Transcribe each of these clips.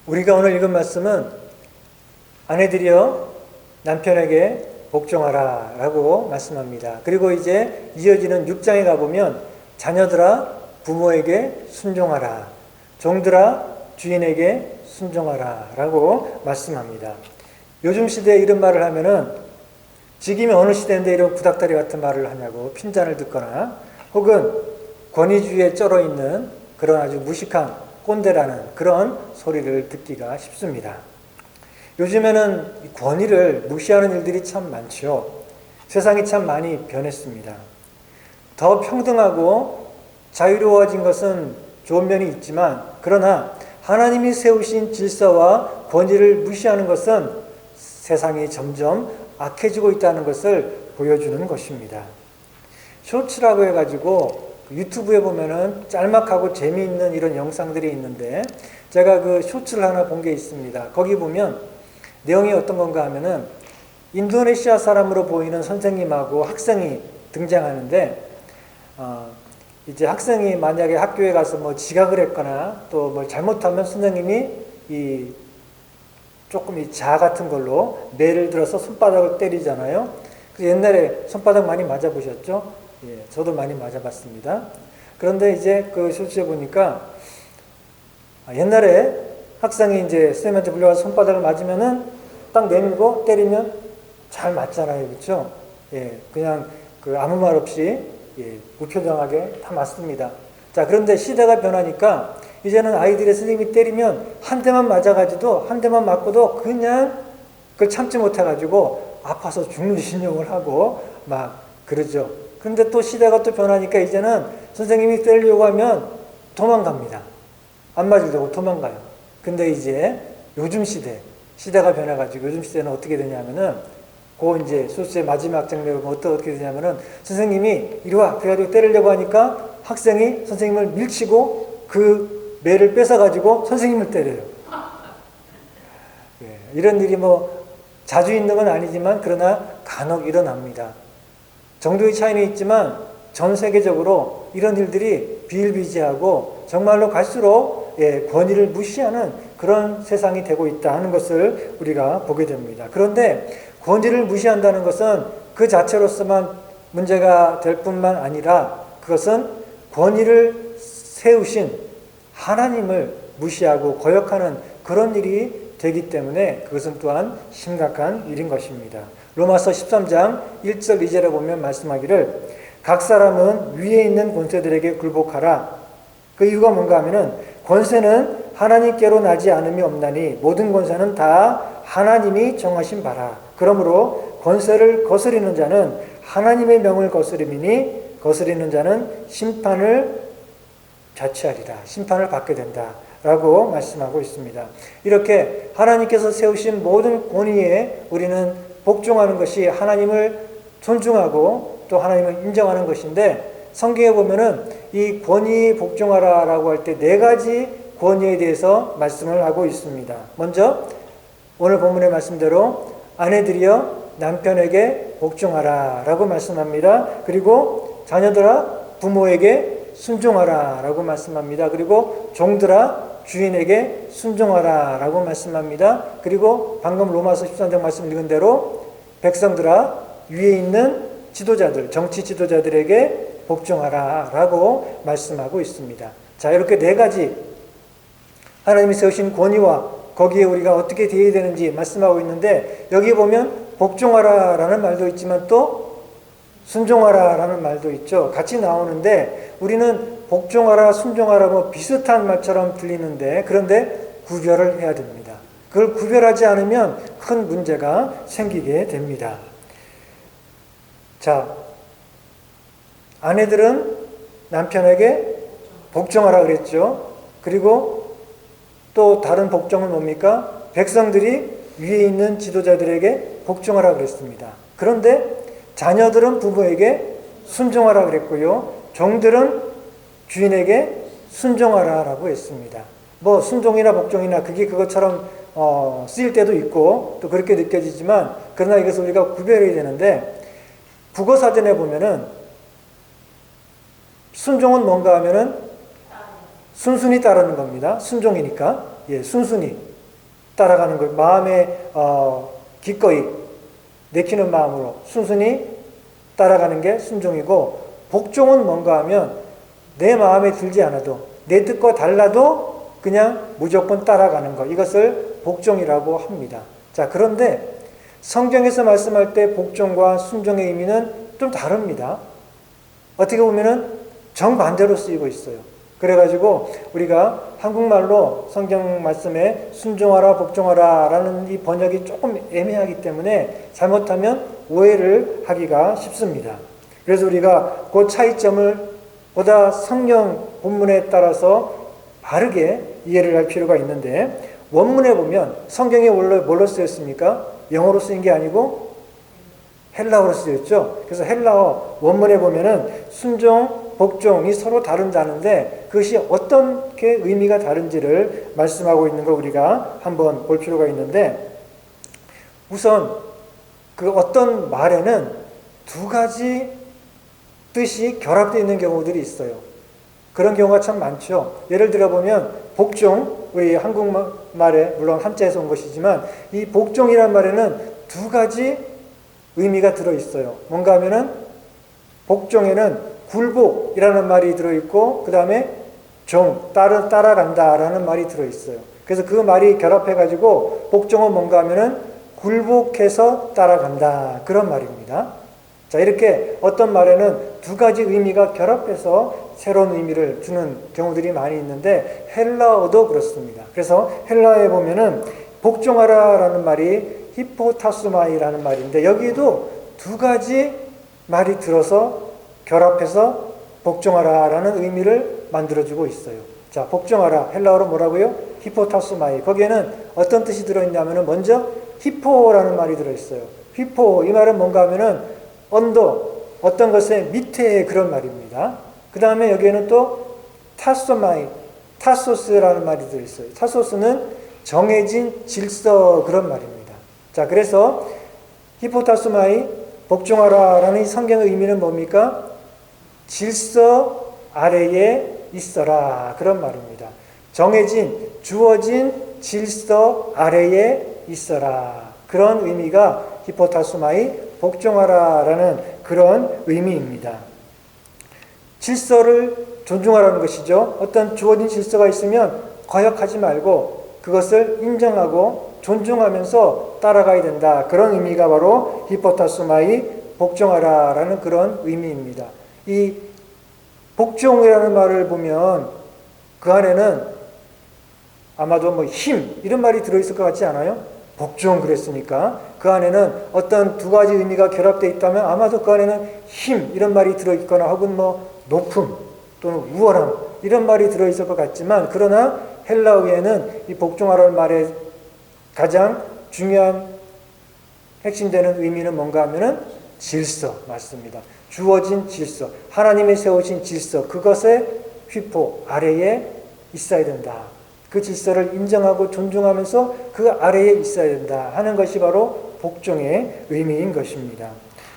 우리가 오늘 읽은 말씀은 아내들이여 남편에게 복종하라 라고 말씀합니다. 그리고 이제 이어지는 6장에 가보면 자녀들아 부모에게 순종하라, 종들아 주인에게 순종하라 라고 말씀합니다. 요즘 시대에 이런 말을 하면은 지금이 어느 시대인데 이런 구닥다리 같은 말을 하냐고 핀잔을 듣거나 혹은 권위주의에 쩔어 있는 그런 아주 무식한 꼰대라는 그런 소리를 듣기가 쉽습니다. 요즘에는 권위를 무시하는 일들이 참 많죠. 세상이 참 많이 변했습니다. 더 평등하고 자유로워진 것은 좋은 면이 있지만 그러나 하나님이 세우신 질서와 권위를 무시하는 것은 세상이 점점 악해지고 있다는 것을 보여주는 것입니다. 쇼츠라고 해가지고 유튜브에 보면은 짤막하고 재미있는 이런 영상들이 있는데 제가 그 쇼츠를 하나 본 게 있습니다. 거기 보면 내용이 어떤 건가 하면은 인도네시아 사람으로 보이는 선생님하고 학생이 등장하는데 이제 학생이 만약에 학교에 가서 뭐 지각을 했거나 또 뭘 잘못하면 선생님이 조금 이 자 같은 걸로 매를 들어서 손바닥을 때리잖아요. 그래서 옛날에 손바닥 많이 맞아보셨죠? 예, 저도 많이 맞아봤습니다. 그런데 이제 그 쇼츠에 보니까 옛날에 학생이 이제 선생님한테 불려가서 손바닥을 맞으면은 딱 내밀고 때리면 잘 맞잖아요. 그렇죠? 예, 그냥 그 아무 말 없이 예, 무표정하게 다 맞습니다. 자, 그런데 시대가 변하니까 이제는 아이들의 선생님이 때리면 한 대만 맞아가지고 한 대만 맞고도 그냥 그걸 참지 못해가지고 아파서 죽는 신용을 하고 막 그러죠. 그런데 또 시대가 또 변하니까 이제는 선생님이 때리려고 하면 도망갑니다. 안 맞으려고 도망가요. 근데 이제 요즘 시대가 변해가지고 요즘 시대는 어떻게 되냐면은 그 이제 소스의 마지막 장면을 보면 어떻게 되냐면은 선생님이 이리 와 그래가지고 때리려고 하니까 학생이 선생님을 밀치고 그 매를 뺏어가지고 선생님을 때려요. 예, 이런 일이 뭐 자주 있는 건 아니지만 그러나 간혹 일어납니다. 정도의 차이는 있지만 전 세계적으로 이런 일들이 비일비재하고 정말로 갈수록 예, 권위를 무시하는 그런 세상이 되고 있다 하는 것을 우리가 보게 됩니다. 그런데 권위를 무시한다는 것은 그 자체로서만 문제가 될 뿐만 아니라 그것은 권위를 세우신 하나님을 무시하고 거역하는 그런 일이 되기 때문에 그것은 또한 심각한 일인 것입니다. 로마서 13장 1절 2절에 보면 말씀하기를 각 사람은 위에 있는 권세들에게 굴복하라. 그 이유가 뭔가 하면은 권세는 하나님께로 나지 않음이 없나니 모든 권세는 다 하나님이 정하신 바라. 그러므로 권세를 거스리는 자는 하나님의 명을 거스림이니 거스리는 자는 심판을 자취하리라. 심판을 받게 된다. 라고 말씀하고 있습니다. 이렇게 하나님께서 세우신 모든 권위에 우리는 복종하는 것이 하나님을 존중하고 또 하나님을 인정하는 것인데 성경에 보면은 이 권위에 복종하라 라고 할 때 네 가지 권위에 대해서 말씀을 하고 있습니다. 먼저 오늘 본문의 말씀대로 아내들이여 남편에게 복종하라 라고 말씀합니다. 그리고 자녀들아 부모에게 순종하라 라고 말씀합니다. 그리고 종들아 주인에게 순종하라 라고 말씀합니다. 그리고 방금 로마서 13장 말씀 읽은 대로 백성들아 위에 있는 지도자들, 정치 지도자들에게 복종하라 라고 말씀하고 있습니다. 자, 이렇게 네 가지 하나님이 세우신 권위와 거기에 우리가 어떻게 대해야 되는지 말씀하고 있는데 여기 보면 복종하라 라는 말도 있지만 또 순종하라 라는 말도 있죠. 같이 나오는데 우리는 복종하라, 순종하라 뭐 비슷한 말처럼 들리는데 그런데 구별을 해야 됩니다. 그걸 구별하지 않으면 큰 문제가 생기게 됩니다. 자, 아내들은 남편에게 복종하라 그랬죠. 그리고 또 다른 복종은 뭡니까? 백성들이 위에 있는 지도자들에게 복종하라 그랬습니다. 그런데 자녀들은 부모에게 순종하라 그랬고요. 종들은 주인에게 순종하라 라고 했습니다. 뭐 순종이나 복종이나 그게 그것처럼 쓰일 때도 있고 또 그렇게 느껴지지만 그러나 이것을 우리가 구별해야 되는데 국어사전에 보면은 순종은 뭔가 하면은 순순히 따르는 겁니다. 순종이니까. 예, 순순히. 따라가는 걸 마음에 기꺼이 내키는 마음으로 순순히 따라가는 게 순종이고, 복종은 뭔가 하면 내 마음에 들지 않아도 내 뜻과 달라도 그냥 무조건 따라가는 것, 이것을 복종이라고 합니다. 자, 그런데 성경에서 말씀할 때 복종과 순종의 의미는 좀 다릅니다. 어떻게 보면은 정반대로 쓰이고 있어요. 그래가지고 우리가 한국말로 성경 말씀에 순종하라 복종하라 라는 이 번역이 조금 애매하기 때문에 잘못하면 오해를 하기가 쉽습니다. 그래서 우리가 그 차이점을 보다 성경 본문에 따라서 바르게 이해를 할 필요가 있는데, 원문에 보면 성경에 원래 뭘로 쓰였습니까? 영어로 쓰인 게 아니고 헬라어로 쓰였죠. 그래서 헬라어 원문에 보면은 순종, 복종이 서로 다른 단어인데 그것이 어떻게 의미가 다른지를 말씀하고 있는 걸 우리가 한번 볼 필요가 있는데, 우선 그 어떤 말에는 두 가지 뜻이 결합되어 있는 경우들이 있어요. 그런 경우가 참 많죠. 예를 들어 보면 복종, 우리 한국말에 물론 한자에서 온 것이지만 이 복종이란 말에는 두 가지 의미가 들어있어요. 뭔가 하면은 복종에는 굴복이라는 말이 들어있고 그 다음에 따라간다라는 말이 들어있어요. 그래서 그 말이 결합해가지고 복종은 뭔가 하면은 굴복해서 따라간다, 그런 말입니다. 자, 이렇게 어떤 말에는 두 가지 의미가 결합해서 새로운 의미를 주는 경우들이 많이 있는데 헬라어도 그렇습니다. 그래서 헬라어에 보면은 복종하라라는 말이 히포타스마이라는 말인데 여기에도 두 가지 말이 들어서 결합해서 복종하라라는 의미를 만들어주고 있어요. 자, 복종하라 헬라어로 뭐라고요? 히포타스마이. 거기에는 어떤 뜻이 들어있냐면은 먼저 히포라는 말이 들어있어요. 히포, 이 말은 뭔가 하면은 언더, 어떤 것의 밑에 그런 말입니다. 그 다음에 여기에는 또 타소마이, 타소스라는 말이 들어있어요. 타소스는 정해진 질서, 그런 말입니다. 자, 그래서 히포타스마이, 복종하라라는 이 성경의 의미는 뭡니까? 질서 아래에 있어라, 그런 말입니다. 정해진, 주어진 질서 아래에 있어라, 그런 의미가 히포타스마이, 복종하라라는 그런 의미입니다. 질서를 존중하라는 것이죠. 어떤 주어진 질서가 있으면 거역하지 말고 그것을 인정하고 존중하면서 따라가야 된다, 그런 의미가 바로 히포타스마이, 복종하라라는 그런 의미입니다. 이 복종이라는 말을 보면 그 안에는 아마도 뭐 힘, 이런 말이 들어있을 것 같지 않아요? 복종 그랬으니까 그 안에는 어떤 두 가지 의미가 결합되어 있다면 아마도 그 안에는 힘, 이런 말이 들어있거나 혹은 뭐 높음 또는 우월함, 이런 말이 들어있을 것 같지만, 그러나 헬라어에는 이 복종하라는 말의 가장 중요한 핵심되는 의미는 뭔가 하면은 질서, 맞습니다. 주어진 질서, 하나님이 세우신 질서, 그것의 휘포 아래에 있어야 된다. 그 질서를 인정하고 존중하면서 그 아래에 있어야 된다 하는 것이 바로 복종의 의미인 것입니다.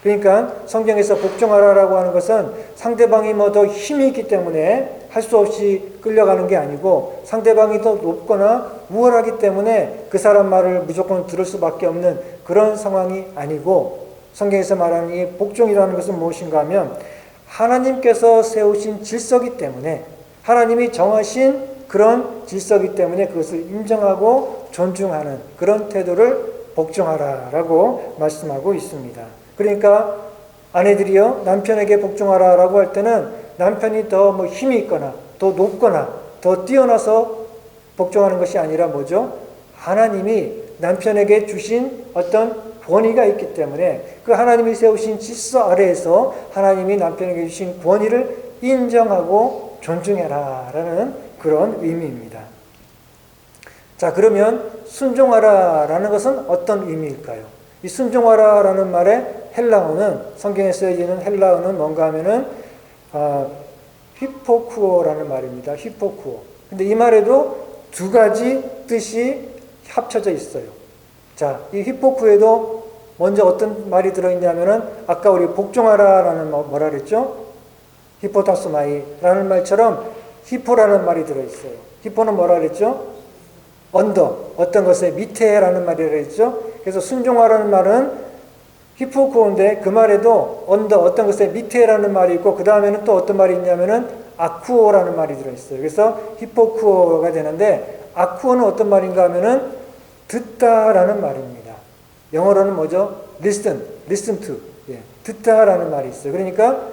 그러니까 성경에서 복종하라라고 하는 것은 상대방이 뭐 더 힘이 있기 때문에 할 수 없이 끌려가는 게 아니고, 상대방이 더 높거나 우월하기 때문에 그 사람 말을 무조건 들을 수밖에 없는 그런 상황이 아니고, 성경에서 말하는 이 복종이라는 것은 무엇인가 하면 하나님께서 세우신 질서이기 때문에, 하나님이 정하신 그런 질서이기 때문에 그것을 인정하고 존중하는 그런 태도를 복종하라라고 말씀하고 있습니다. 그러니까 아내들이요, 남편에게 복종하라라고 할 때는 남편이 더 뭐 힘이 있거나 더 높거나 더 뛰어나서 복종하는 것이 아니라 뭐죠? 하나님이 남편에게 주신 어떤 권위가 있기 때문에 그 하나님이 세우신 질서 아래에서 하나님이 남편에게 주신 권위를 인정하고 존중해라라는 그런 의미입니다. 자, 그러면 순종하라라는 것은 어떤 의미일까요? 이 순종하라라는 말의 헬라어는, 성경에 쓰여지는 헬라어는 뭔가 하면은 히포쿠오라는 말입니다. 히포쿠오. 근데 이 말에도 두 가지 뜻이 합쳐져 있어요. 자, 이 히포쿠에도 먼저 어떤 말이 들어있냐면은 아까 우리 복종하라라는 뭐라 그랬죠? 히포타스마이라는 말처럼 히포라는 말이 들어있어요. 히포는 뭐라 그랬죠? 언더, 어떤 것의 밑에라는 말이라 했죠. 그래서 순종하라는 말은 히포쿠오인데 그 말에도 언더, 어떤 것의 밑에라는 말이 있고 그 다음에는 또 어떤 말이 있냐면은 아쿠오라는 말이 들어있어요. 그래서 히포쿠오가 되는데 아쿠오는 어떤 말인가 하면은 듣다라는 말입니다. 영어로는 뭐죠? listen to. 예, 듣다라는 말이 있어요. 그러니까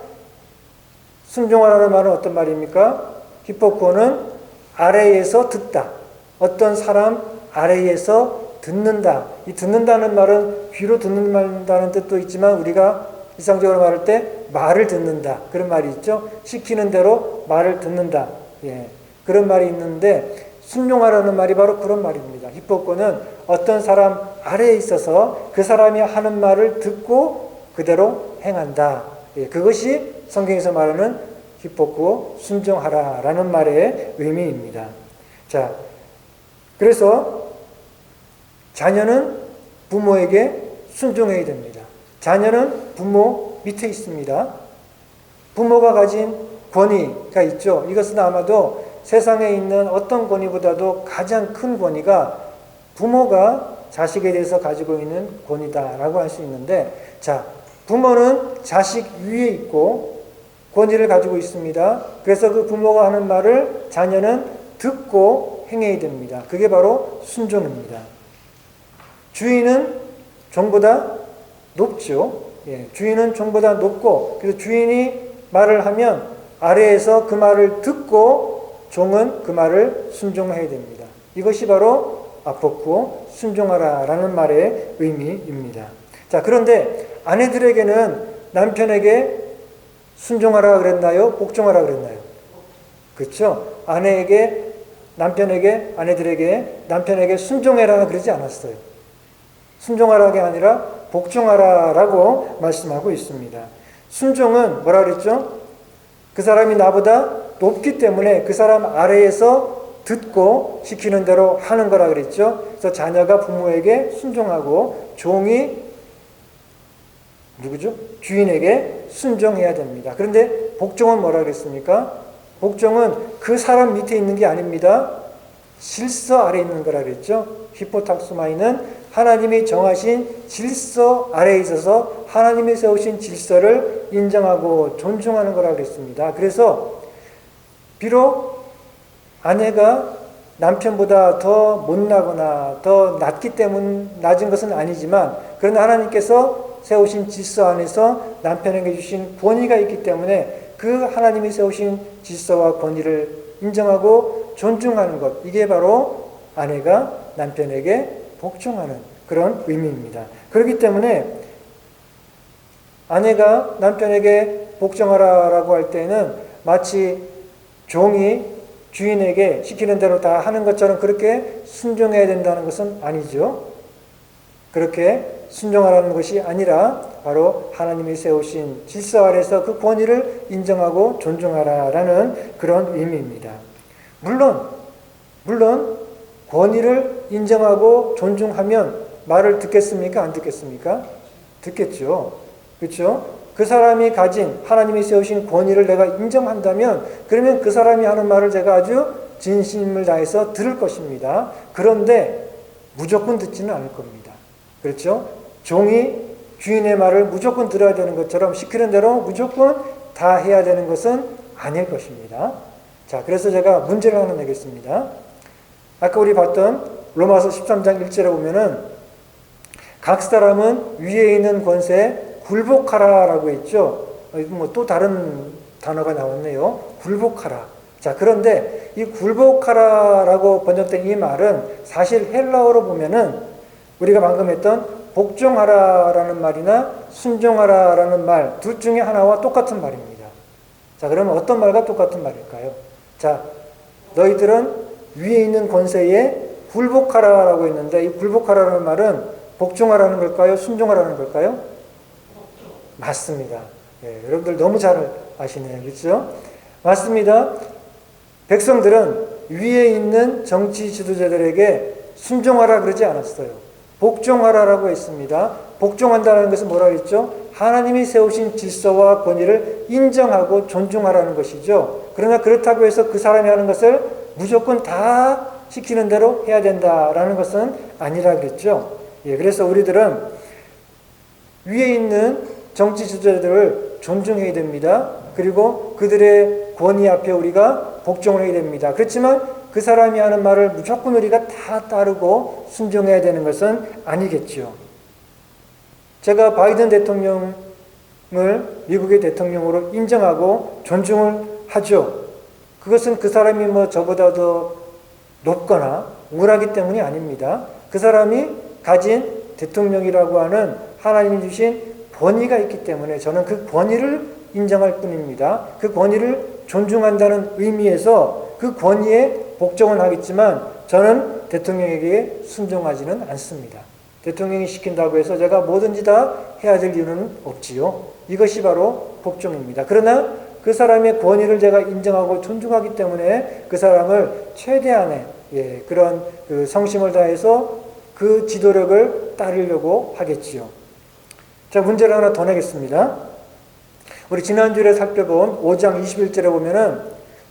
순종하라는 말은 어떤 말입니까? 히포쿠오는 아래에서 듣다. 어떤 사람 아래에서 듣는다. 이 듣는다는 말은 귀로 듣는다는 뜻도 있지만 우리가 일상적으로 말할 때 말을 듣는다. 그런 말이 있죠. 시키는 대로 말을 듣는다. 예, 그런 말이 있는데 순종하라는 말이 바로 그런 말입니다. 히포코는 어떤 사람 아래에 있어서 그 사람이 하는 말을 듣고 그대로 행한다. 예, 그것이 성경에서 말하는 히포코 순종하라라는 말의 의미입니다. 자, 그래서 자녀는 부모에게 순종해야 됩니다. 자녀는 부모 밑에 있습니다. 부모가 가진 권위가 있죠. 이것은 아마도 세상에 있는 어떤 권위보다도 가장 큰 권위가 부모가 자식에 대해서 가지고 있는 권위다라고 할 수 있는데, 자, 부모는 자식 위에 있고 권위를 가지고 있습니다. 그래서 그 부모가 하는 말을 자녀는 듣고 행해야 됩니다. 그게 바로 순종입니다. 주인은 종보다 높죠. 예, 주인은 종보다 높고, 그래서 주인이 말을 하면 아래에서 그 말을 듣고 종은 그 말을 순종해야 됩니다. 이것이 바로 아포쿠오 순종하라라는 말의 의미입니다. 자, 그런데 아내들에게는 남편에게 순종하라 그랬나요? 복종하라 그랬나요? 그렇죠? 남편에게, 아내들에게, 남편에게 순종해라 그러지 않았어요. 순종하라가 아니라 복종하라라고 말씀하고 있습니다. 순종은 뭐라 그랬죠? 그 사람이 나보다 높기 때문에 그 사람 아래에서 듣고 시키는 대로 하는 거라 그랬죠. 그래서 자녀가 부모에게 순종하고 종이 누구죠? 주인에게 순종해야 됩니다. 그런데 복종은 뭐라 그랬습니까? 복종은 그 사람 밑에 있는 게 아닙니다. 질서 아래에 있는 거라 그랬죠. 히포탁수마이는 하나님이 정하신 질서 아래에 있어서 하나님이 세우신 질서를 인정하고 존중하는 거라 그랬습니다. 그래서 비록 아내가 남편보다 더 못나거나 더 낮은 것은 아니지만, 그러나 하나님께서 세우신 질서 안에서 남편에게 주신 권위가 있기 때문에 그 하나님이 세우신 질서와 권위를 인정하고 존중하는 것, 이게 바로 아내가 남편에게 복종하는 그런 의미입니다. 그렇기 때문에 아내가 남편에게 복종하라라고 할 때는 마치 종이 주인에게 시키는 대로 다 하는 것처럼 그렇게 순종해야 된다는 것은 아니죠. 그렇게 순종하라는 것이 아니라 바로 하나님이 세우신 질서 아래서 그 권위를 인정하고 존중하라라는 그런 의미입니다. 물론 권위를 인정하고 존중하면 말을 듣겠습니까? 안 듣겠습니까? 듣겠죠. 그렇죠? 그 사람이 가진 하나님이 세우신 권위를 내가 인정한다면 그러면 그 사람이 하는 말을 제가 아주 진심을 다해서 들을 것입니다. 그런데 무조건 듣지는 않을 겁니다. 그렇죠? 종이 주인의 말을 무조건 들어야 되는 것처럼 시키는 대로 무조건 다 해야 되는 것은 아닐 것입니다. 자, 그래서 제가 문제를 하나 내겠습니다. 아까 우리 봤던 로마서 13장 1절에 보면은 각 사람은 위에 있는 권세에 굴복하라라고 했죠. 뭐 또 다른 단어가 나왔네요. 굴복하라. 자, 그런데 이 굴복하라라고 번역된 이 말은 사실 헬라어로 보면은 우리가 방금 했던 복종하라라는 말이나 순종하라라는 말 둘 중에 하나와 똑같은 말입니다. 자, 그러면 어떤 말과 똑같은 말일까요? 자, 너희들은 위에 있는 권세에 굴복하라라고 했는데 이 굴복하라는 말은 복종하라는 걸까요? 순종하라는 걸까요? 맞습니다. 예, 여러분들 너무 잘 아시네요. 그렇죠? 맞습니다. 백성들은 위에 있는 정치 지도자들에게 순종하라 그러지 않았어요. 복종하라라고 했습니다. 복종한다는 것은 뭐라 했죠? 하나님이 세우신 질서와 권위를 인정하고 존중하라는 것이죠. 그러나 그렇다고 해서 그 사람이 하는 것을 무조건 다 시키는 대로 해야 된다라는 것은 아니라 그랬죠. 예, 그래서 우리들은 위에 있는 정치 지도자들을 존중해야 됩니다. 그리고 그들의 권위 앞에 우리가 복종을 해야 됩니다. 그렇지만 그 사람이 하는 말을 무조건 우리가 다 따르고 순종해야 되는 것은 아니겠죠. 제가 바이든 대통령을 미국의 대통령으로 인정하고 존중을 하죠. 그것은 그 사람이 뭐 저보다 더 높거나 우월하기 때문이 아닙니다. 그 사람이 가진 대통령이라고 하는 하나님이 주신 권위가 있기 때문에 저는 그 권위를 인정할 뿐입니다. 그 권위를 존중한다는 의미에서 그 권위에 복종은 하겠지만 저는 대통령에게 순종하지는 않습니다. 대통령이 시킨다고 해서 제가 뭐든지 다 해야 될 이유는 없지요. 이것이 바로 복종입니다. 그러나 그 사람의 권위를 제가 인정하고 존중하기 때문에 그 사람을 최대한의 그런 그 성심을 다해서 그 지도력을 따르려고 하겠지요. 자, 문제를 하나 더 내겠습니다. 우리 지난주에 살펴본 5장 21절에 보면은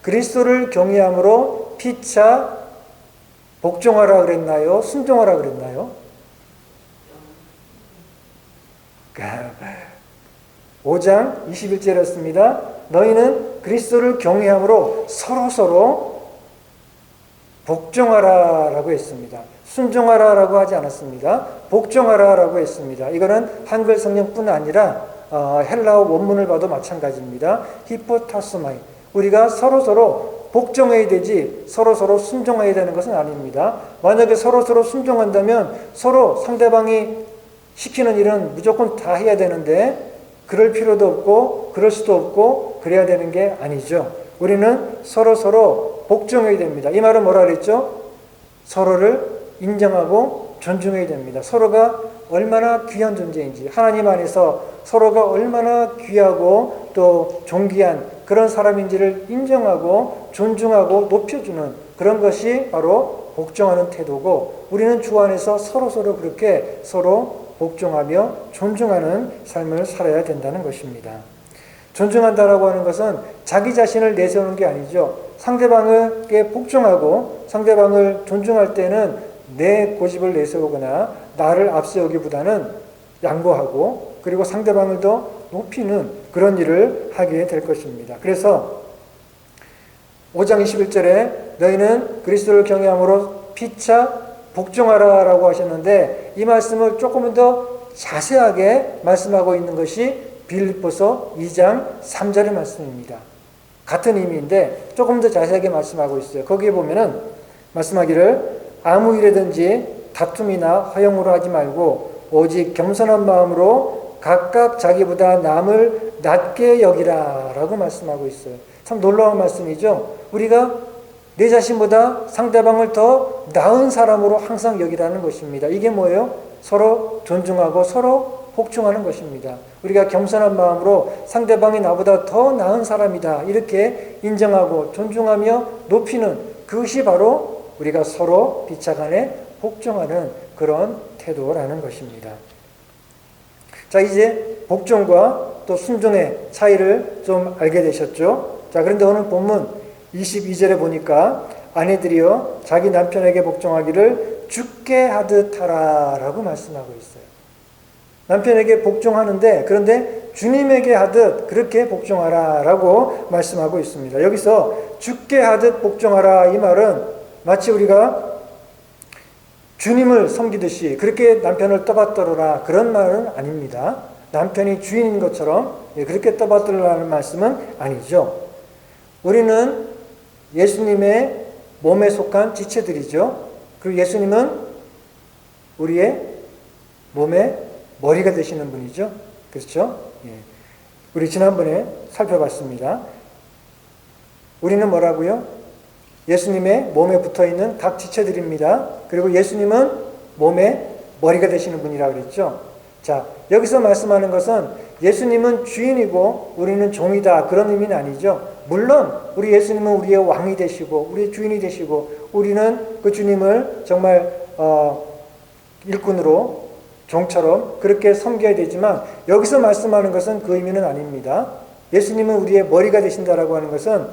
그리스도를 경외함으로 피차 복종하라 그랬나요? 순종하라 그랬나요? 5장 21절이었습니다. 너희는 그리스도를 경외함으로 서로서로 복종하라라고 했습니다. 순종하라라고 하지 않았습니다. 복종하라라고 했습니다. 이거는 한글 성경뿐 아니라 헬라어 원문을 봐도 마찬가지입니다. 히포타스마이. 우리가 서로서로 복종해야 되지 서로서로 순종해야 되는 것은 아닙니다. 만약에 서로서로 순종한다면 서로 상대방이 시키는 일은 무조건 다 해야 되는데 그럴 필요도 없고 그럴 수도 없고 그래야 되는 게 아니죠. 우리는 서로서로 복종해야 됩니다. 이 말은 뭐라 그랬죠? 서로를 인정하고 존중해야 됩니다. 서로가 얼마나 귀한 존재인지, 하나님 안에서 서로가 얼마나 귀하고 또 존귀한 그런 사람인지를 인정하고 존중하고 높여주는 그런 것이 바로 복종하는 태도고, 우리는 주 안에서 서로서로 그렇게 서로 복종하며 존중하는 삶을 살아야 된다는 것입니다. 존중한다라고 하는 것은 자기 자신을 내세우는 게 아니죠. 상대방에게 복종하고 상대방을 존중할 때는 내 고집을 내세우거나 나를 앞세우기보다는 양보하고 그리고 상대방을 더 높이는 그런 일을 하게 될 것입니다. 그래서 5장 21절에 너희는 그리스도를 경외함으로 피차 복종하라라고 하셨는데 이 말씀을 조금 더 자세하게 말씀하고 있는 것이 빌립보서 2장 3절의 말씀입니다. 같은 의미인데 조금 더 자세하게 말씀하고 있어요. 거기에 보면은 말씀하기를 아무 일이든지 다툼이나 허용으로 하지 말고 오직 겸손한 마음으로 각각 자기보다 남을 낮게 여기라 라고 말씀하고 있어요. 참 놀라운 말씀이죠. 우리가 내 자신보다 상대방을 더 나은 사람으로 항상 여기라는 것입니다. 이게 뭐예요? 서로 존중하고 서로 복종하는 것입니다. 우리가 겸손한 마음으로 상대방이 나보다 더 나은 사람이다 이렇게 인정하고 존중하며 높이는 그것이 바로 우리가 서로 비차간에 복종하는 그런 태도라는 것입니다. 자, 이제 복종과 또 순종의 차이를 좀 알게 되셨죠? 자, 그런데 오늘 본문 22절에 보니까 아내들이여 자기 남편에게 복종하기를 주께 하듯 하라 라고 말씀하고 있어요. 남편에게 복종하는데 그런데 주님에게 하듯 그렇게 복종하라 라고 말씀하고 있습니다. 여기서 주께 하듯 복종하라 이 말은 마치 우리가 주님을 섬기듯이 그렇게 남편을 떠받들어라 그런 말은 아닙니다. 남편이 주인인 것처럼 그렇게 떠받들라는 말씀은 아니죠. 우리는 예수님의 몸에 속한 지체들이죠. 그리고 예수님은 우리의 몸의 머리가 되시는 분이죠. 그렇죠? 예. 우리 지난번에 살펴봤습니다. 우리는 뭐라고요? 예수님의 몸에 붙어있는 각 지체들입니다. 그리고 예수님은 몸의 머리가 되시는 분이라고 그랬죠. 자, 여기서 말씀하는 것은 예수님은 주인이고 우리는 종이다 그런 의미는 아니죠. 물론 우리 예수님은 우리의 왕이 되시고 우리의 주인이 되시고 우리는 그 주님을 정말 일꾼으로 종처럼 그렇게 섬겨야 되지만 여기서 말씀하는 것은 그 의미는 아닙니다. 예수님은 우리의 머리가 되신다라고 하는 것은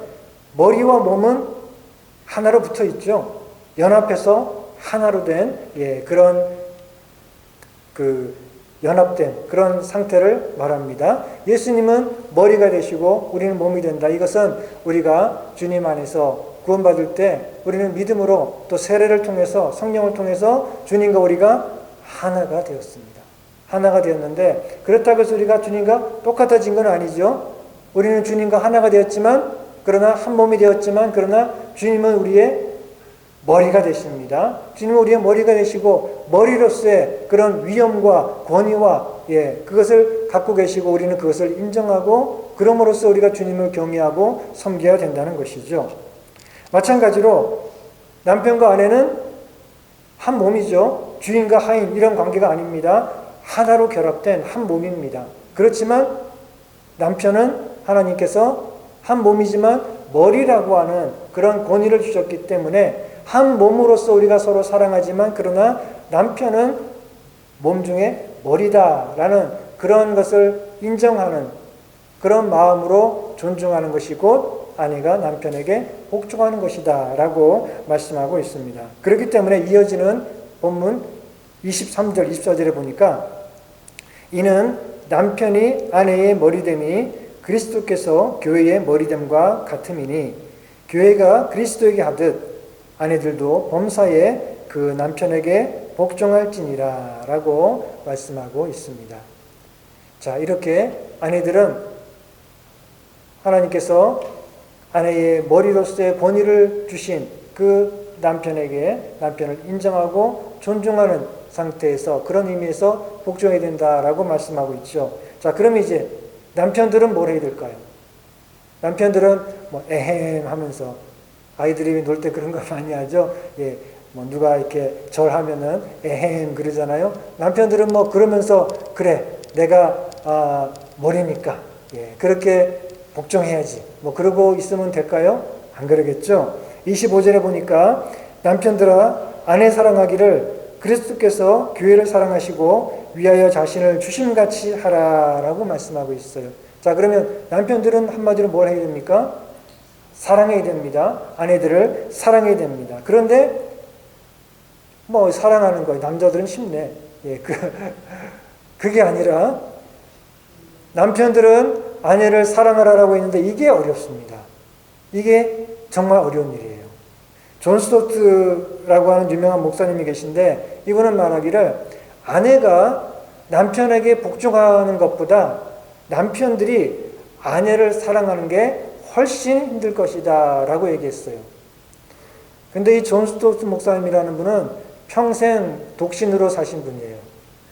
머리와 몸은 하나로 붙어 있죠. 연합해서 하나로 된 그런 연합된 그런 상태를 말합니다. 예수님은 머리가 되시고 우리는 몸이 된다. 이것은 우리가 주님 안에서 구원받을 때 우리는 믿음으로 또 세례를 통해서 성령을 통해서 주님과 우리가 하나가 되었습니다. 하나가 되었는데 그렇다고 해서 우리가 주님과 똑같아진 건 아니죠. 우리는 주님과 하나가 되었지만 그러나 한 몸이 되었지만 그러나 주님은 우리의 머리가 되십니다. 주님은 우리의 머리가 되시고 머리로서의 그런 위엄과 권위와 그것을 갖고 계시고 우리는 그것을 인정하고 그럼으로써 우리가 주님을 경외하고 섬겨야 된다는 것이죠. 마찬가지로 남편과 아내는 한 몸이죠. 주인과 하인 이런 관계가 아닙니다. 하나로 결합된 한 몸입니다. 그렇지만 남편은 하나님께서 한 몸이지만 머리라고 하는 그런 권위를 주셨기 때문에 한 몸으로서 우리가 서로 사랑하지만 그러나 남편은 몸 중에 머리다라는 그런 것을 인정하는 그런 마음으로 존중하는 것이 곧 아내가 남편에게 복종하는 것이다 라고 말씀하고 있습니다. 그렇기 때문에 이어지는 본문 23절 24절에 보니까 이는 남편이 아내의 머리됨이 그리스도께서 교회의 머리됨과 같음이니 교회가 그리스도에게 하듯 아내들도 범사에 그 남편에게 복종할지니라 라고 말씀하고 있습니다. 자, 이렇게 아내들은 하나님께서 아내의 머리로서의 권위를 주신 그 남편을 인정하고 존중하는 상태에서 그런 의미에서 복종해야 된다라고 말씀하고 있죠. 자, 그럼 이제 남편들은 뭘 해야 될까요? 남편들은 에헴 하면서 아이들이 놀 때 그런 거 많이 하죠. 누가 이렇게 절하면은 에헴 그러잖아요. 남편들은 그러면서 그래 내가 머리니까 그렇게 복종해야지 그러고 있으면 될까요? 안 그러겠죠. 25절에 보니까 남편들아 아내 사랑하기를 그리스도께서 교회를 사랑하시고 위하여 자신을 주심같이 하라라고 말씀하고 있어요. 자, 그러면 남편들은 한마디로 뭘 해야 됩니까? 사랑해야 됩니다. 아내들을 사랑해야 됩니다. 그런데 사랑하는 거예요. 남자들은 쉽네. 그게 아니라 남편들은 아내를 사랑하라고 했는데 이게 어렵습니다. 이게 정말 어려운 일이에요. 존 스토트라고 하는 유명한 목사님이 계신데 이분은 말하기를 아내가 남편에게 복종하는 것보다 남편들이 아내를 사랑하는 게 훨씬 힘들 것이다 라고 얘기했어요. 근데 이 존 스토트 목사님이라는 분은 평생 독신으로 사신 분이에요.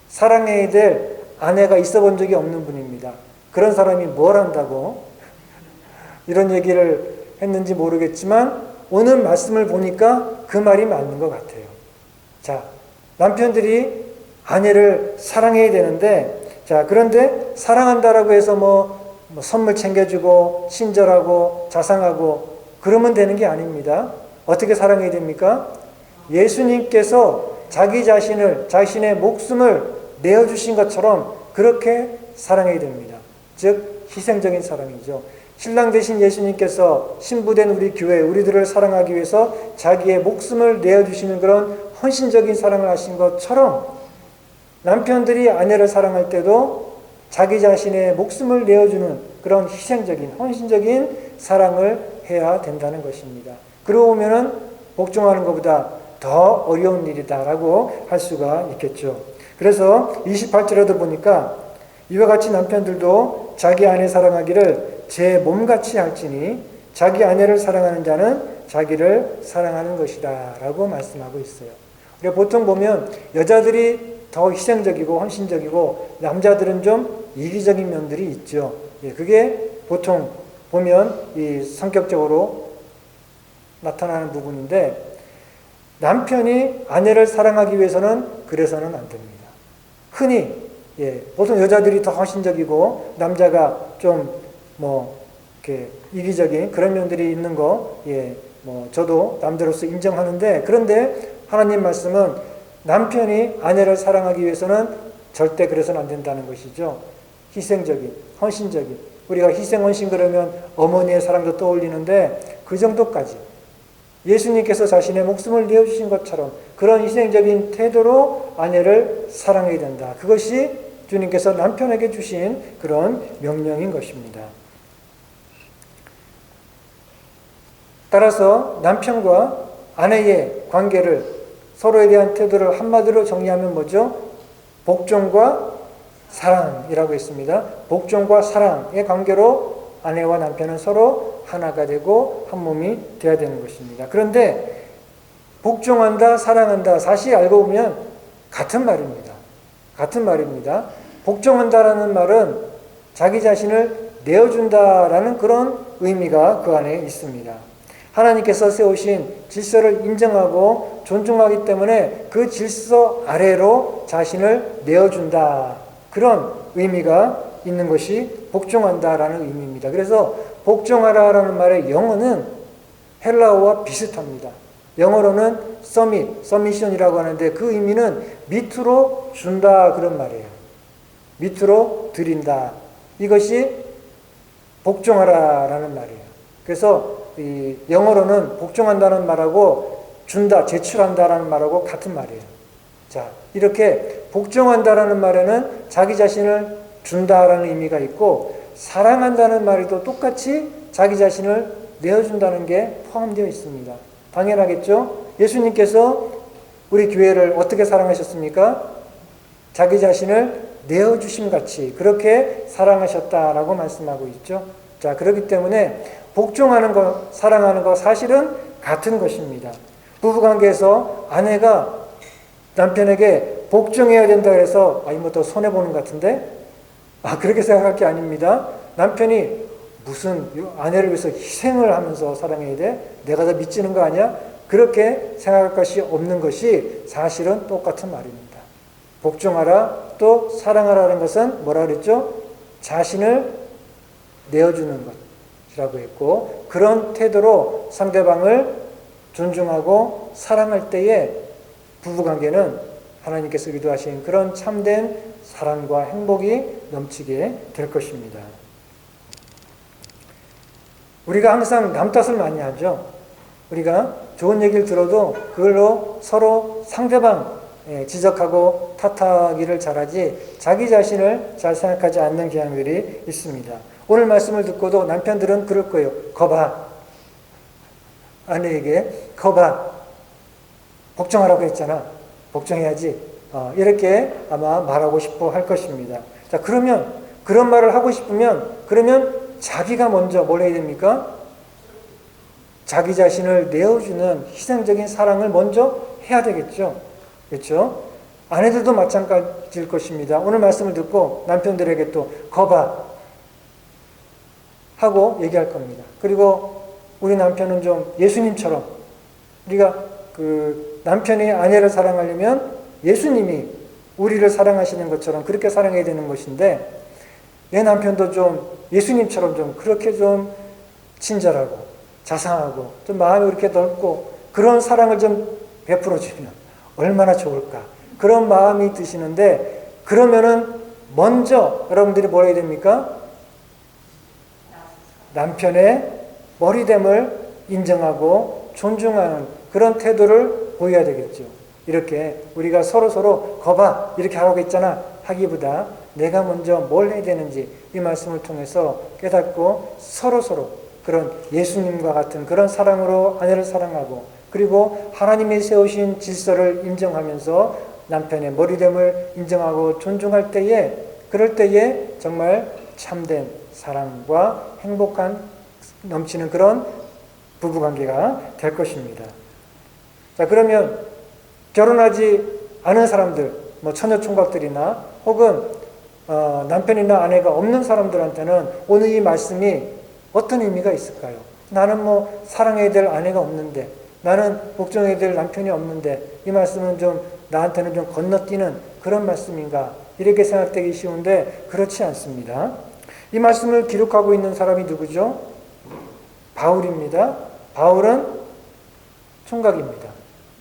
사랑해야 될 아내가 있어 본 적이 없는 분입니다. 그런 사람이 뭘 한다고 이런 얘기를 했는지 모르겠지만 오늘 말씀을 보니까 그 말이 맞는 것 같아요. 자, 남편들이 아내를 사랑해야 되는데 자, 그런데 사랑한다라고 해서 선물 챙겨주고 친절하고 자상하고 그러면 되는 게 아닙니다. 어떻게 사랑해야 됩니까? 예수님께서 자기 자신의 목숨을 내어주신 것처럼 그렇게 사랑해야 됩니다. 즉 희생적인 사랑이죠. 신랑 되신 예수님께서 신부된 우리 교회 우리들을 사랑하기 위해서 자기의 목숨을 내어주시는 그런 헌신적인 사랑을 하신 것처럼 남편들이 아내를 사랑할 때도 자기 자신의 목숨을 내어주는 그런 희생적인 헌신적인 사랑을 해야 된다는 것입니다. 그러고 보면은 복종하는 것보다 더 어려운 일이다라고 할 수가 있겠죠. 그래서 28절에도 보니까 이와 같이 남편들도 자기 아내 사랑하기를 제 몸같이 할지니 자기 아내를 사랑하는 자는 자기를 사랑하는 것이다 라고 말씀하고 있어요. 우리가 보통 보면 여자들이 더 희생적이고 헌신적이고 남자들은 좀 이기적인 면들이 있죠. 그게 보통 보면 이 성격적으로 나타나는 부분인데 남편이 아내를 사랑하기 위해서는 그래서는 안 됩니다. 흔히 보통 여자들이 더 헌신적이고 남자가 좀 이렇게 이기적인 그런 면들이 있는 거 저도 남자로서 인정하는데 그런데 하나님 말씀은 남편이 아내를 사랑하기 위해서는 절대 그래서는 안 된다는 것이죠. 희생적인, 헌신적인. 우리가 희생, 헌신 그러면 어머니의 사랑도 떠올리는데 그 정도까지 예수님께서 자신의 목숨을 내어주신 것처럼 그런 희생적인 태도로 아내를 사랑해야 된다. 그것이 주님께서 남편에게 주신 그런 명령인 것입니다. 따라서 남편과 아내의 관계를, 서로에 대한 태도를 한마디로 정리하면 뭐죠? 복종과 사랑이라고 했습니다. 복종과 사랑의 관계로 아내와 남편은 서로 하나가 되고 한 몸이 되어야 되는 것입니다. 그런데 복종한다, 사랑한다, 사실 알고 보면 같은 말입니다. 같은 말입니다. 복종한다라는 말은 자기 자신을 내어준다라는 그런 의미가 그 안에 있습니다. 하나님께서 세우신 질서를 인정하고 존중하기 때문에 그 질서 아래로 자신을 내어준다. 그런 의미가 있는 것이 복종한다라는 의미입니다. 그래서 복종하라라는 말의 영어는 헬라어와 비슷합니다. 영어로는 서미션이라고 하는데 그 의미는 밑으로 준다 그런 말이에요. 밑으로 드린다. 이것이 복종하라라는 말이에요. 그래서 이 영어로는 복종한다는 말하고 준다, 제출한다라는 말하고 같은 말이에요. 자, 이렇게 복종한다라는 말에는 자기 자신을 준다라는 의미가 있고 사랑한다는 말에도 똑같이 자기 자신을 내어준다는 게 포함되어 있습니다. 당연하겠죠? 예수님께서 우리 교회를 어떻게 사랑하셨습니까? 자기 자신을 내어주심 같이 그렇게 사랑하셨다라고 말씀하고 있죠. 자, 그렇기 때문에 복종하는 것, 사랑하는 것 사실은 같은 것입니다. 부부관계에서 아내가 남편에게 복종해야 된다 해서 뭐 더 손해보는 것 같은데? 그렇게 생각할 게 아닙니다. 남편이 무슨 아내를 위해서 희생을 하면서 사랑해야 돼? 내가 더 미치는 거 아니야? 그렇게 생각할 것이 없는 것이 사실은 똑같은 말입니다. 복종하라, 또 사랑하라는 것은 뭐라 그랬죠? 자신을 내어주는 것이라고 했고 그런 태도로 상대방을 존중하고 사랑할 때에 부부관계는 하나님께서 의도하신 그런 참된 사랑과 행복이 넘치게 될 것입니다. 우리가 항상 남 탓을 많이 하죠. 우리가 좋은 얘기를 들어도 그걸로 서로 상대방 지적하고 탓하기를 잘하지 자기 자신을 잘 생각하지 않는 경향들이 있습니다. 오늘 말씀을 듣고도 남편들은 그럴 거예요. 거봐. 아내에게 거봐. 복종하라고 했잖아. 복종해야지. 이렇게 아마 말하고 싶어 할 것입니다. 자, 그러면 그런 말을 하고 싶으면 그러면 자기가 먼저 뭘 해야 됩니까? 자기 자신을 내어주는 희생적인 사랑을 먼저 해야 되겠죠. 그렇죠? 아내들도 마찬가지일 것입니다. 오늘 말씀을 듣고 남편들에게 또 거봐 하고 얘기할 겁니다. 그리고 우리 남편은 좀 예수님처럼 우리가 그 남편이 아내를 사랑하려면 예수님이 우리를 사랑하시는 것처럼 그렇게 사랑해야 되는 것인데 내 남편도 좀 예수님처럼 좀 그렇게 좀 친절하고 자상하고 좀 마음이 그렇게 넓고 그런 사랑을 좀 베풀어주면 얼마나 좋을까. 그런 마음이 드시는데 그러면은 먼저 여러분들이 뭘 해야 됩니까? 남편의 머리됨을 인정하고 존중하는 그런 태도를 보여야 되겠죠. 이렇게 우리가 서로서로 거봐 이렇게 하라고 했잖아 하기보다 내가 먼저 뭘 해야 되는지 이 말씀을 통해서 깨닫고 서로서로 그런 예수님과 같은 그런 사랑으로 아내를 사랑하고 그리고 하나님이 세우신 질서를 인정하면서 남편의 머리됨을 인정하고 존중할 때에 그럴 때에 정말 참된 사랑과 행복한 넘치는 그런 부부관계가 될 것입니다. 자, 그러면 결혼하지 않은 사람들, 뭐 처녀총각들이나 혹은 남편이나 아내가 없는 사람들한테는 오늘 이 말씀이 어떤 의미가 있을까요? 나는 뭐 사랑해야 될 아내가 없는데 나는 복종해야 될 남편이 없는데 이 말씀은 좀 나한테는 좀 건너뛰는 그런 말씀인가 이렇게 생각되기 쉬운데 그렇지 않습니다. 이 말씀을 기록하고 있는 사람이 누구죠? 바울입니다. 바울은 총각입니다.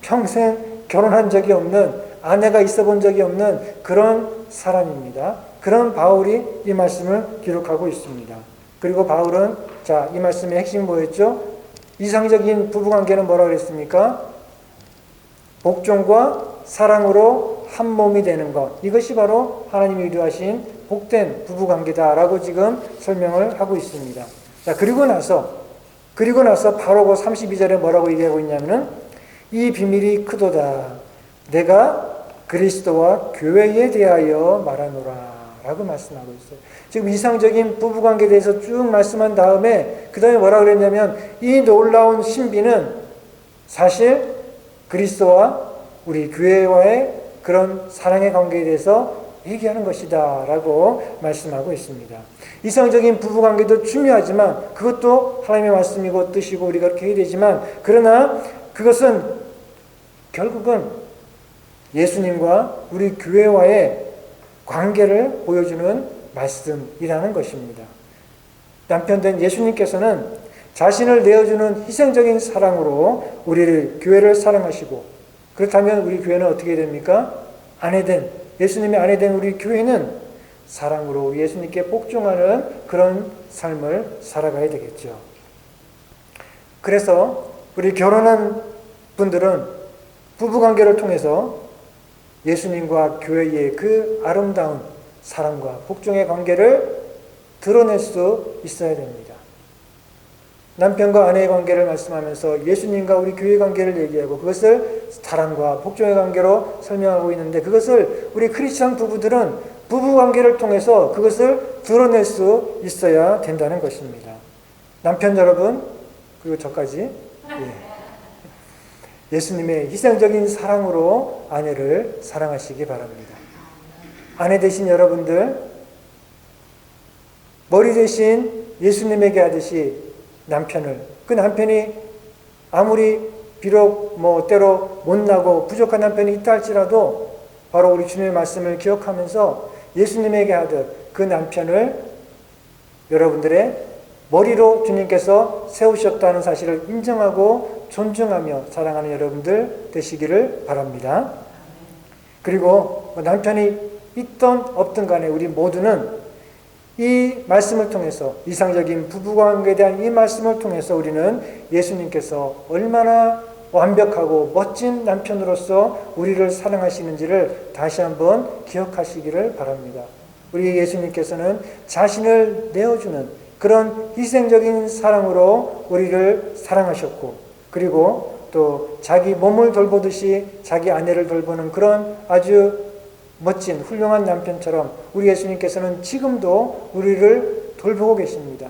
평생 결혼한 적이 없는 아내가 있어 본 적이 없는 그런 사람입니다. 그런 바울이 이 말씀을 기록하고 있습니다. 그리고 바울은 자, 이 말씀의 핵심이 뭐였죠? 이상적인 부부관계는 뭐라 그랬습니까? 복종과 사랑으로 한 몸이 되는 것. 이것이 바로 하나님이 의도하신 복된 부부관계다라고 지금 설명을 하고 있습니다. 자, 그리고 나서 바로 그 32절에 뭐라고 얘기하고 있냐면은 이 비밀이 크도다. 내가 그리스도와 교회에 대하여 말하노라 라고 말씀하고 있어요. 지금 이상적인 부부관계에 대해서 쭉 말씀한 다음에 그 다음에 뭐라고 그랬냐면 이 놀라운 신비는 사실 그리스도와 우리 교회와의 그런 사랑의 관계에 대해서 얘기하는 것이다 라고 말씀하고 있습니다. 이상적인 부부관계도 중요하지만 그것도 하나님의 말씀이고 뜻이고 우리가 그렇게 해야 되지만 그러나 그것은 결국은 예수님과 우리 교회와의 관계를 보여주는 말씀이라는 것입니다. 남편된 예수님께서는 자신을 내어주는 희생적인 사랑으로 우리를 교회를 사랑하시고 그렇다면 우리 교회는 어떻게 됩니까? 예수님의 아내된 우리 교회는 사랑으로 우리 예수님께 복종하는 그런 삶을 살아가야 되겠죠. 그래서 우리 결혼한 분들은 부부관계를 통해서 예수님과 교회의 그 아름다운 사랑과 복종의 관계를 드러낼 수 있어야 됩니다. 남편과 아내의 관계를 말씀하면서 예수님과 우리 교회의 관계를 얘기하고 그것을 사랑과 복종의 관계로 설명하고 있는데 그것을 우리 크리스천 부부들은 부부관계를 통해서 그것을 드러낼 수 있어야 된다는 것입니다. 남편 여러분 그리고 저까지 예수님의 희생적인 사랑으로 아내를 사랑하시기 바랍니다. 아내 되신 여러분들 머리 대신 예수님에게 하듯이 남편을 그 남편이 아무리 비록 때로 못나고 부족한 남편이 있다 할지라도 바로 우리 주님의 말씀을 기억하면서 예수님에게 하듯 그 남편을 여러분들의 머리로 주님께서 세우셨다는 사실을 인정하고 존중하며 사랑하는 여러분들 되시기를 바랍니다. 그리고 남편이 있던 없든 간에 우리 모두는 이 말씀을 통해서 이상적인 부부관계에 대한 이 말씀을 통해서 우리는 예수님께서 얼마나 완벽하고 멋진 남편으로서 우리를 사랑하시는지를 다시 한번 기억하시기를 바랍니다. 우리 예수님께서는 자신을 내어주는 그런 희생적인 사랑으로 우리를 사랑하셨고 그리고 또 자기 몸을 돌보듯이 자기 아내를 돌보는 그런 아주 멋진 훌륭한 남편처럼 우리 예수님께서는 지금도 우리를 돌보고 계십니다.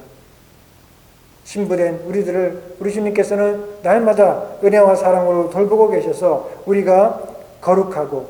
신부된 우리 주님께서는 날마다 은혜와 사랑으로 돌보고 계셔서 우리가 거룩하고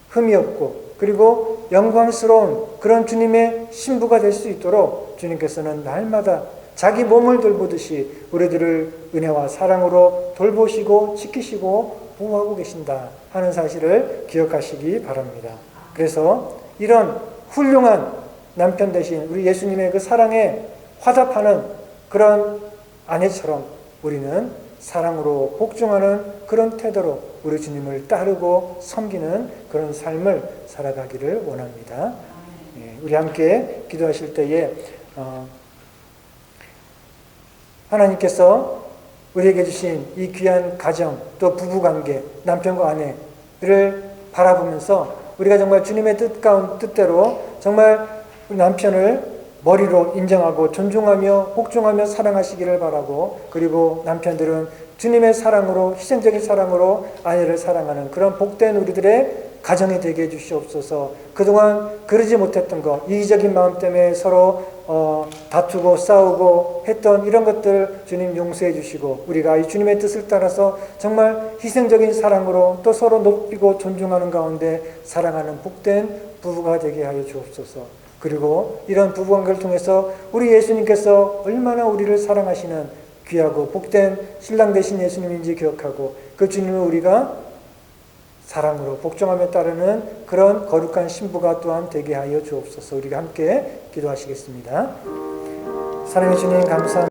흠이 없고 그리고 영광스러운 그런 주님의 신부가 될 수 있도록 주님께서는 날마다 자기 몸을 돌보듯이 우리들을 은혜와 사랑으로 돌보시고 지키시고 보호하고 계신다 하는 사실을 기억하시기 바랍니다. 그래서 이런 훌륭한 남편 대신 우리 예수님의 그 사랑에 화답하는 그런 아내처럼 우리는 사랑으로 복종하는 그런 태도로 우리 주님을 따르고 섬기는 그런 삶을 살아가기를 원합니다. 우리 함께 기도하실 때에 하나님께서 우리에게 주신 이 귀한 가정 또 부부관계 남편과 아내를 바라보면서 우리가 정말 주님의 뜻대로 정말 우리 남편을 머리로 인정하고 존중하며 복종하며 사랑하시기를 바라고 그리고 남편들은 주님의 사랑으로 희생적인 사랑으로 아내를 사랑하는 그런 복된 우리들의 가정이 되게 해주시옵소서. 그동안 그러지 못했던 것 이기적인 마음 때문에 서로 다투고 싸우고 했던 이런 것들 주님 용서해 주시고 우리가 이 주님의 뜻을 따라서 정말 희생적인 사랑으로 또 서로 높이고 존중하는 가운데 사랑하는 복된 부부가 되게 하여 주옵소서. 그리고 이런 부부관계를 통해서 우리 예수님께서 얼마나 우리를 사랑하시는 귀하고 복된 신랑 되신 예수님인지 기억하고 그 주님을 우리가 사랑으로 복종하며 따르는 그런 거룩한 신부가 또한 되게 하여 주옵소서. 우리가 함께 기도하시겠습니다. 사랑해 주님 감사합니다.